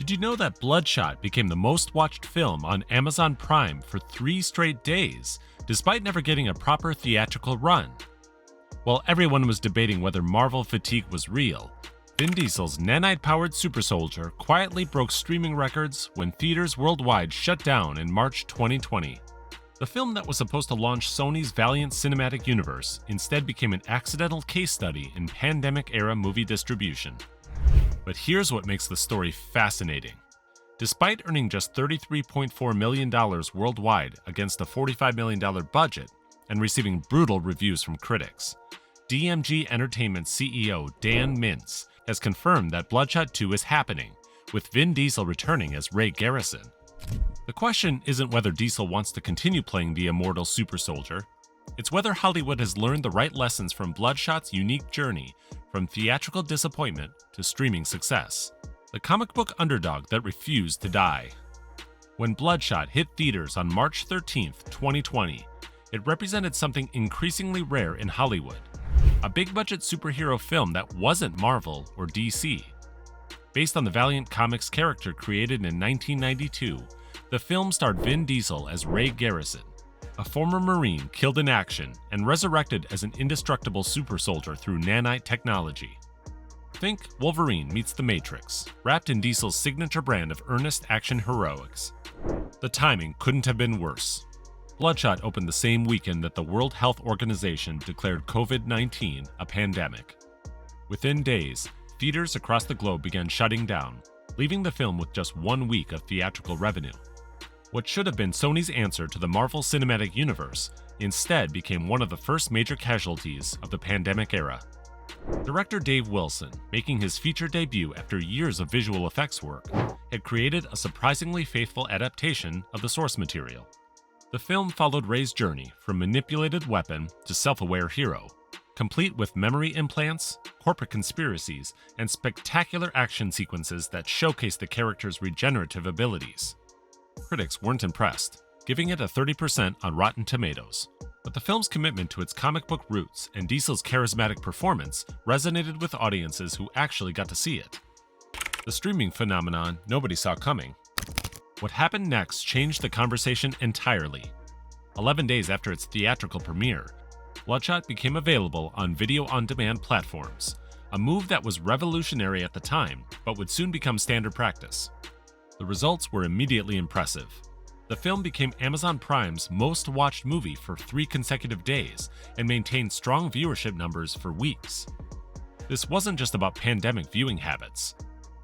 Did you know that Bloodshot became the most watched film on Amazon Prime for 3 straight days, despite never getting a proper theatrical run? While everyone was debating whether Marvel fatigue was real, Vin Diesel's nanite-powered super soldier quietly broke streaming records when theaters worldwide shut down in March 2020. The film that was supposed to launch Sony's Valiant Cinematic Universe instead became an accidental case study in pandemic-era movie distribution. But here's what makes the story fascinating. Despite earning just $33.4 million worldwide against a $45 million budget and receiving brutal reviews from critics, DMG Entertainment CEO Dan Mintz has confirmed that Bloodshot 2 is happening, with Vin Diesel returning as Ray Garrison. The question isn't whether Diesel wants to continue playing the immortal super soldier. It's whether Hollywood has learned the right lessons from Bloodshot's unique journey from theatrical disappointment to streaming success. The comic book underdog that refused to die. When Bloodshot hit theaters on March 13, 2020, it represented something increasingly rare in Hollywood. A big-budget superhero film that wasn't Marvel or DC. Based on the Valiant Comics character created in 1992, the film starred Vin Diesel as Ray Garrison, a former Marine killed in action and resurrected as an indestructible super soldier through nanite technology. Think Wolverine meets the Matrix, wrapped in Diesel's signature brand of earnest action heroics. The timing couldn't have been worse. Bloodshot opened the same weekend that the World Health Organization declared COVID-19 a pandemic. Within days, theaters across the globe began shutting down, leaving the film with just 1 week of theatrical revenue. What should have been Sony's answer to the Marvel Cinematic Universe instead became one of the first major casualties of the pandemic era. Director Dave Wilson, making his feature debut after years of visual effects work, had created a surprisingly faithful adaptation of the source material. The film followed Ray's journey from manipulated weapon to self-aware hero, complete with memory implants, corporate conspiracies, and spectacular action sequences that showcase the character's regenerative abilities. Critics weren't impressed, giving it a 30% on Rotten Tomatoes. But the film's commitment to its comic book roots and Diesel's charismatic performance resonated with audiences who actually got to see it. The streaming phenomenon nobody saw coming. What happened next changed the conversation entirely. 11 days after its theatrical premiere, Bloodshot became available on video-on-demand platforms, a move that was revolutionary at the time, but would soon become standard practice. The results were immediately impressive. The film became Amazon Prime's most-watched movie for 3 consecutive days and maintained strong viewership numbers for weeks. This wasn't just about pandemic viewing habits.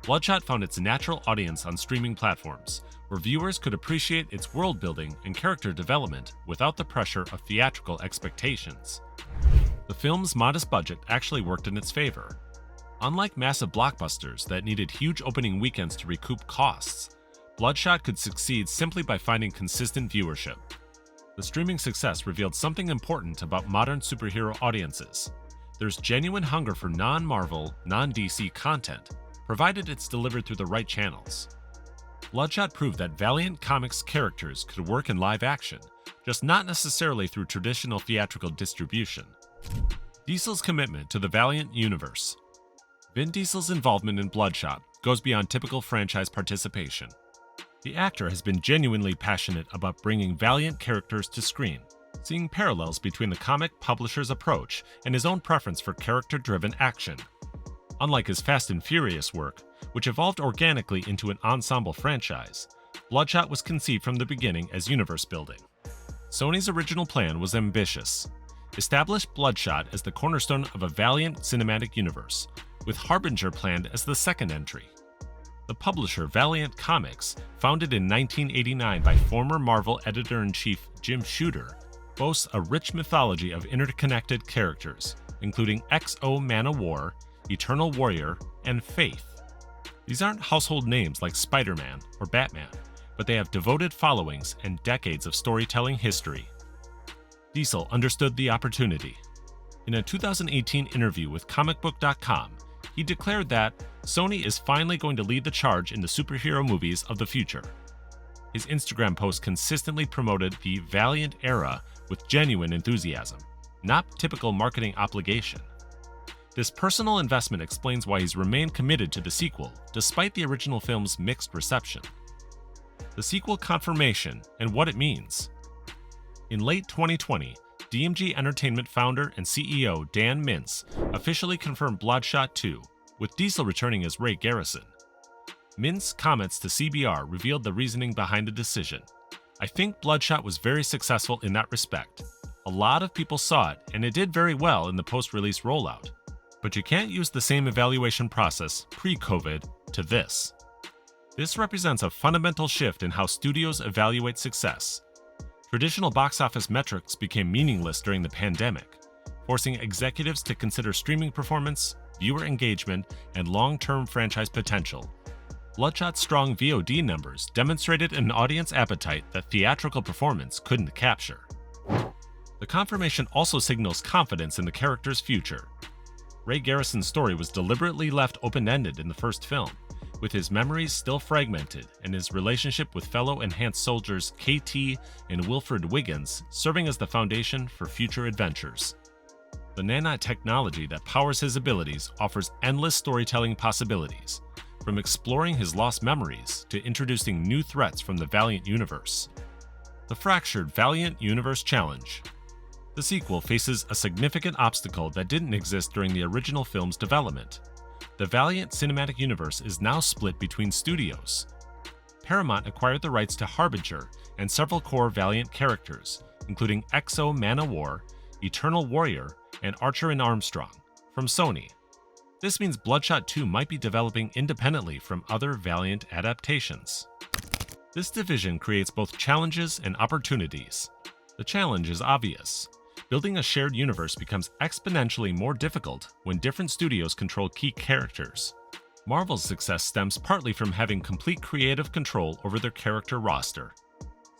Bloodshot found its natural audience on streaming platforms, where viewers could appreciate its world-building and character development without the pressure of theatrical expectations. The film's modest budget actually worked in its favor. Unlike massive blockbusters that needed huge opening weekends to recoup costs, Bloodshot could succeed simply by finding consistent viewership. The streaming success revealed something important about modern superhero audiences. There's genuine hunger for non-Marvel, non-DC content, provided it's delivered through the right channels. Bloodshot proved that Valiant Comics characters could work in live action, just not necessarily through traditional theatrical distribution. Diesel's commitment to the Valiant universe. Vin Diesel's involvement in Bloodshot goes beyond typical franchise participation. The actor has been genuinely passionate about bringing Valiant characters to screen, seeing parallels between the comic publisher's approach and his own preference for character-driven action. Unlike his Fast and Furious work, which evolved organically into an ensemble franchise, Bloodshot was conceived from the beginning as universe building. Sony's original plan was ambitious. Establish Bloodshot as the cornerstone of a Valiant cinematic universe, with Harbinger planned as the second entry. The publisher Valiant Comics, founded in 1989 by former Marvel editor-in-chief Jim Shooter, boasts a rich mythology of interconnected characters, including X-O Man-O-War, Eternal Warrior, and Faith. These aren't household names like Spider-Man or Batman, but they have devoted followings and decades of storytelling history. Diesel understood the opportunity. In a 2018 interview with comicbook.com, he declared that Sony is finally going to lead the charge in the superhero movies of the future. His Instagram posts consistently promoted the Valiant era with genuine enthusiasm, not typical marketing obligation. This personal investment explains why he's remained committed to the sequel, despite the original film's mixed reception. The sequel confirmation and what it means. In late 2020, DMG Entertainment founder and CEO Dan Mintz officially confirmed Bloodshot 2, with Diesel returning as Ray Garrison. Mintz's comments to CBR revealed the reasoning behind the decision. "I think Bloodshot was very successful in that respect. A lot of people saw it, and it did very well in the post-release rollout. But you can't use the same evaluation process pre-COVID to this. This represents a fundamental shift in how studios evaluate success. Traditional box office metrics became meaningless during the pandemic, forcing executives to consider streaming performance, viewer engagement, and long-term franchise potential. Bloodshot's strong VOD numbers demonstrated an audience appetite that theatrical performance couldn't capture." The confirmation also signals confidence in the character's future. Ray Garrison's story was deliberately left open-ended in the first film, with his memories still fragmented and his relationship with fellow enhanced soldiers KT and Wilfred Wiggins serving as the foundation for future adventures. The nanotechnology that powers his abilities offers endless storytelling possibilities, from exploring his lost memories to introducing new threats from the Valiant universe. The Fractured Valiant Universe Challenge. The sequel faces a significant obstacle that didn't exist during the original film's development. The Valiant Cinematic Universe is now split between studios. Paramount acquired the rights to Harbinger and several core Valiant characters, including Exo Man-O-War, Eternal Warrior, and Archer and Armstrong, from Sony. This means Bloodshot 2 might be developing independently from other Valiant adaptations. This division creates both challenges and opportunities. The challenge is obvious. Building a shared universe becomes exponentially more difficult when different studios control key characters. Marvel's success stems partly from having complete creative control over their character roster.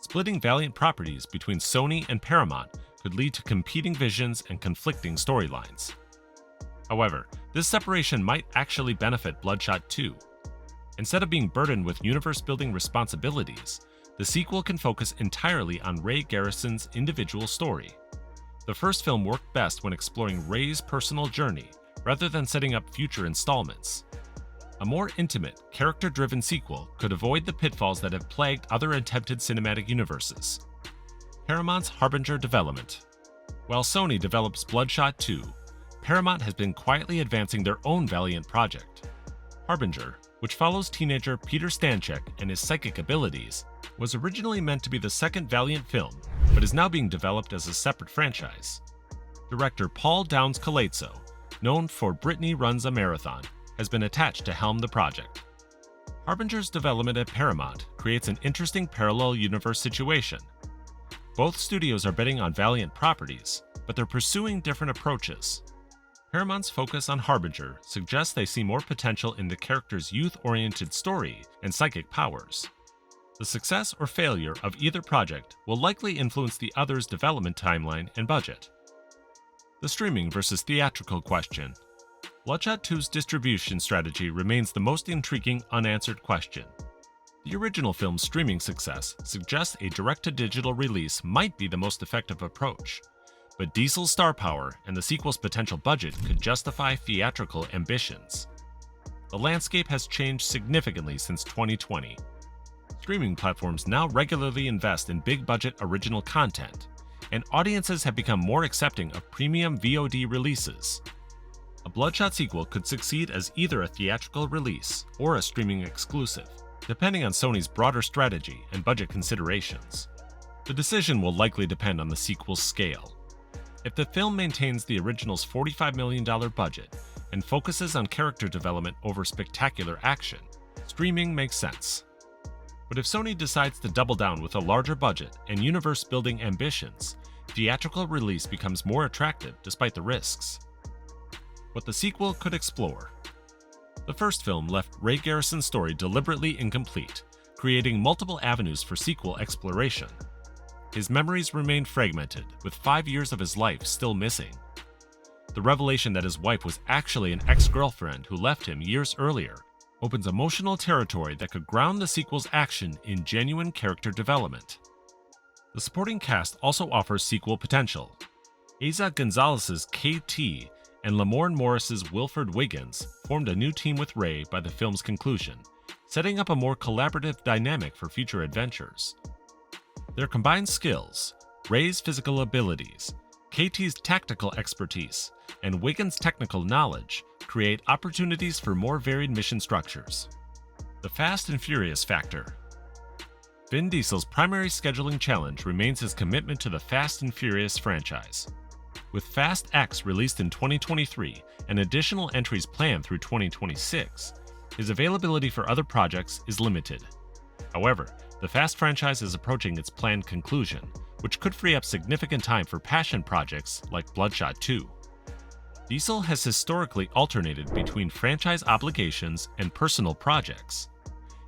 Splitting Valiant properties between Sony and Paramount could lead to competing visions and conflicting storylines. However, this separation might actually benefit Bloodshot 2. Instead of being burdened with universe-building responsibilities, the sequel can focus entirely on Ray Garrison's individual story. The first film worked best when exploring Ray's personal journey, rather than setting up future installments. A more intimate, character-driven sequel could avoid the pitfalls that have plagued other attempted cinematic universes. Paramount's Harbinger development. While Sony develops Bloodshot 2, Paramount has been quietly advancing their own Valiant project. Harbinger, which follows teenager Peter Stanchek and his psychic abilities, was originally meant to be the second Valiant film, but is now being developed as a separate franchise. Director Paul Downs Calatzo, known for Brittany Runs a Marathon, has been attached to helm the project. Harbinger's development at Paramount creates an interesting parallel universe situation. Both studios are betting on Valiant properties, but they're pursuing different approaches. Paramount's focus on Harbinger suggests they see more potential in the character's youth-oriented story and psychic powers. The success or failure of either project will likely influence the other's development timeline and budget. The streaming versus theatrical question. Bloodshot 2's distribution strategy remains the most intriguing unanswered question. The original film's streaming success suggests a direct-to-digital release might be the most effective approach, but Diesel's star power and the sequel's potential budget could justify theatrical ambitions. The landscape has changed significantly since 2020. Streaming platforms now regularly invest in big-budget original content, and audiences have become more accepting of premium VOD releases. A Bloodshot sequel could succeed as either a theatrical release or a streaming exclusive, depending on Sony's broader strategy and budget considerations. The decision will likely depend on the sequel's scale. If the film maintains the original's $45 million budget and focuses on character development over spectacular action, streaming makes sense. But if Sony decides to double down with a larger budget and universe-building ambitions, theatrical release becomes more attractive despite the risks. What the sequel could explore. The first film left Ray Garrison's story deliberately incomplete, creating multiple avenues for sequel exploration. His memories remained fragmented, with 5 years of his life still missing. The revelation that his wife was actually an ex-girlfriend who left him years earlier opens emotional territory that could ground the sequel's action in genuine character development. The supporting cast also offers sequel potential. Eiza Gonzalez's KT and Lamorne Morris's Wilford Wiggins formed a new team with Ray by the film's conclusion, setting up a more collaborative dynamic for future adventures. Their combined skills, Ray's physical abilities, KT's tactical expertise, and Wiggins' technical knowledge create opportunities for more varied mission structures. The Fast and Furious factor. Vin Diesel's primary scheduling challenge remains his commitment to the Fast and Furious franchise. With Fast X released in 2023 and additional entries planned through 2026, his availability for other projects is limited. However, the Fast franchise is approaching its planned conclusion, which could free up significant time for passion projects like Bloodshot 2. Diesel has historically alternated between franchise obligations and personal projects.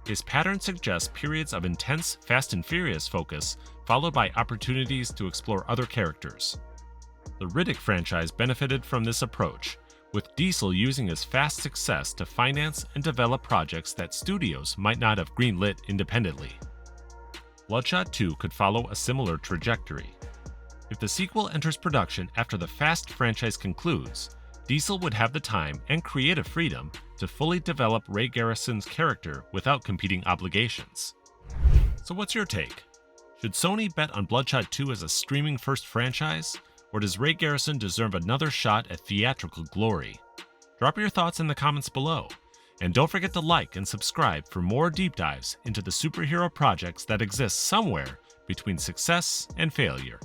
His pattern suggests periods of intense Fast and Furious focus, followed by opportunities to explore other characters. The Riddick franchise benefited from this approach, with Diesel using his Fast success to finance and develop projects that studios might not have greenlit independently. Bloodshot 2 could follow a similar trajectory. If the sequel enters production after the Fast franchise concludes, Diesel would have the time and creative freedom to fully develop Ray Garrison's character without competing obligations. So what's your take? Should Sony bet on Bloodshot 2 as a streaming first franchise, or does Ray Garrison deserve another shot at theatrical glory? Drop your thoughts in the comments below, and don't forget to like and subscribe for more deep dives into the superhero projects that exist somewhere between success and failure.